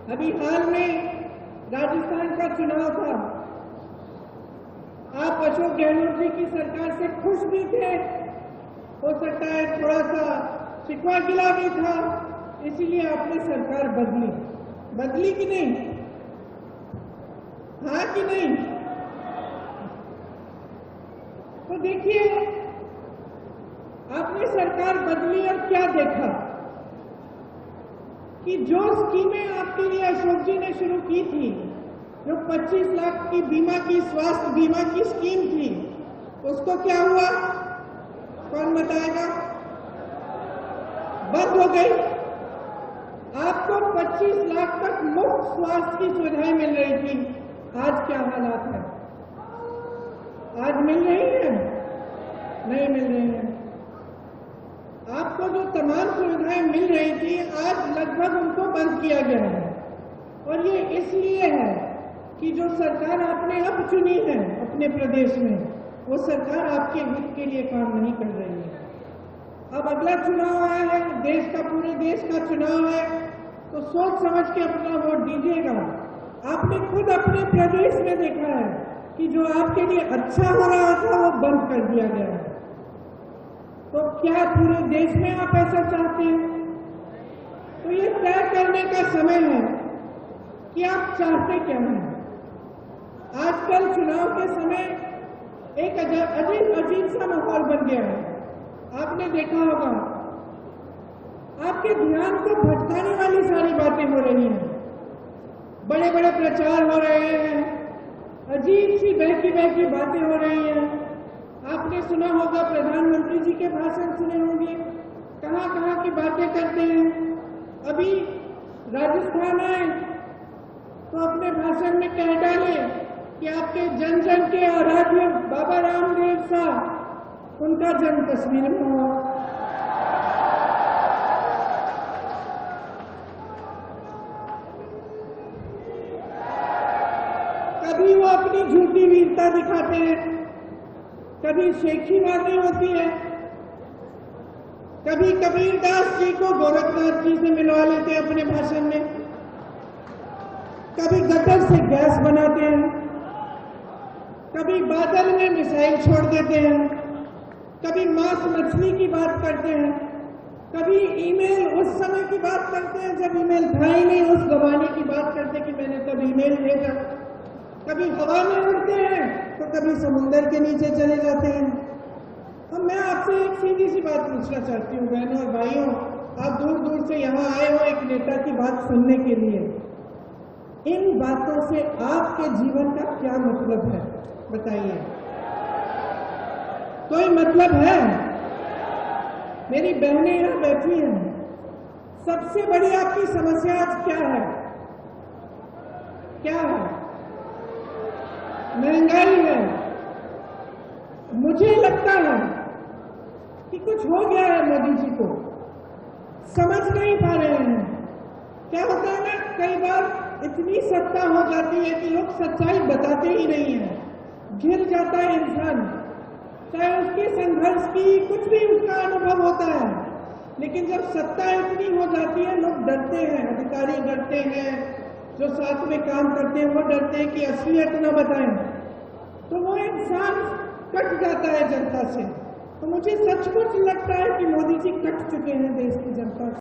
अभी हाल में राजस्थान का चुनाव था। आप अशोक गहलोत जी की सरकार से खुश भी थे, हो सकता है थोड़ा सा शिकवा गिला भी था, इसीलिए आपने सरकार बदली कि नहीं? हाँ कि नहीं? तो देखिए, आपने सरकार बदली और क्या देखा कि जो स्कीमें आपके लिए अशोक जी ने शुरू की थी, जो 25 लाख की बीमा की स्वास्थ्य बीमा की स्कीम थी, उसको क्या हुआ? कौन बताएगा? बंद हो गई। आपको 25 लाख तक मुफ्त स्वास्थ्य की सुविधाएं मिल रही थी। आज क्या हालात है? आज मिल रही है? नहीं मिल रही है। आपको जो तमाम सुविधाएं मिल रही थी, आज लगभग उनको बंद किया गया है। और ये इसलिए है कि जो सरकार आपने अब चुनी है अपने प्रदेश में, वो सरकार आपके हित के लिए काम नहीं कर रही है। अब अगला चुनाव आया है, देश का, पूरे देश का चुनाव है, तो सोच समझ के अपना वोट दीजिएगा। आपने खुद अपने प्रदेश में देखा है कि जो आपके लिए अच्छा हो रहा था वो बंद कर दिया गया है। तो क्या पूरे देश में आप ऐसा चाहते हैं? तो ये तय करने का समय है कि आप चाहते क्या हैं। आजकल चुनाव के समय एक अजीब सा माहौल बन गया है। आपने देखा होगा, आपके ध्यान को भटकाने वाली सारी बातें हो रही हैं। बड़े बड़े प्रचार हो रहे हैं, अजीब सी बहकी बातें हो रही हैं। आपने सुना होगा, प्रधानमंत्री जी के भाषण सुने होंगे, कहां की बातें करते हैं। अभी राजस्थान आए तो अपने भाषण में कह डाले कि आपके जन जन के आराध्य बाबा रामदेव साहब, उनका जन्म कश्मीर में हुआ। कभी वो अपनी झूठी वीरता दिखाते हैं, कभी शेखी बातें होती है, कभी कबीरदास जी को गोरखनाथ जी से मिलवा लेते हैं अपने भाषण में, कभी गटर से गैस बनाते हैं, कभी बादल में मिसाइल छोड़ देते हैं, कभी मांस मछली की बात करते हैं, कभी ईमेल उस समय की बात करते हैं जब ईमेल था ही नहीं, उस जमाने की बात करते कि मैंने तब ईमेल भेजा, कभी हवा में उड़ते हैं तो कभी समुद्र के नीचे चले जाते हैं। अब मैं आपसे एक सीधी सी बात पूछना चाहती हूँ, बहनों और भाइयों, आप दूर दूर से यहाँ आए हो एक नेता की बात सुनने के लिए। इन बातों से आपके जीवन का क्या मतलब है, बताइए? कोई मतलब है? मेरी बहनें यहाँ बैठी हैं, सबसे बड़ी आपकी समस्या आज क्या है? क्या है? महंगाई है। मुझे लगता है कि कुछ हो गया है मोदी जी को, समझ नहीं पा रहे हैं। क्या होता है ना, कई बार इतनी सत्ता हो जाती है कि लोग सच्चाई बताते ही नहीं है, घिर जाता है इंसान, चाहे उसके संघर्ष की कुछ भी उसका अनुभव होता है, लेकिन जब सत्ता इतनी हो जाती है लोग डरते हैं, अधिकारी डरते हैं, जो साथ में काम करते हैं वो डरते हैं कि असलियत न बताएं, तो वो इंसान कट जाता है जनता से। तो मुझे सचमुच लगता है कि मोदी जी कट चुके हैं देश की जनता से।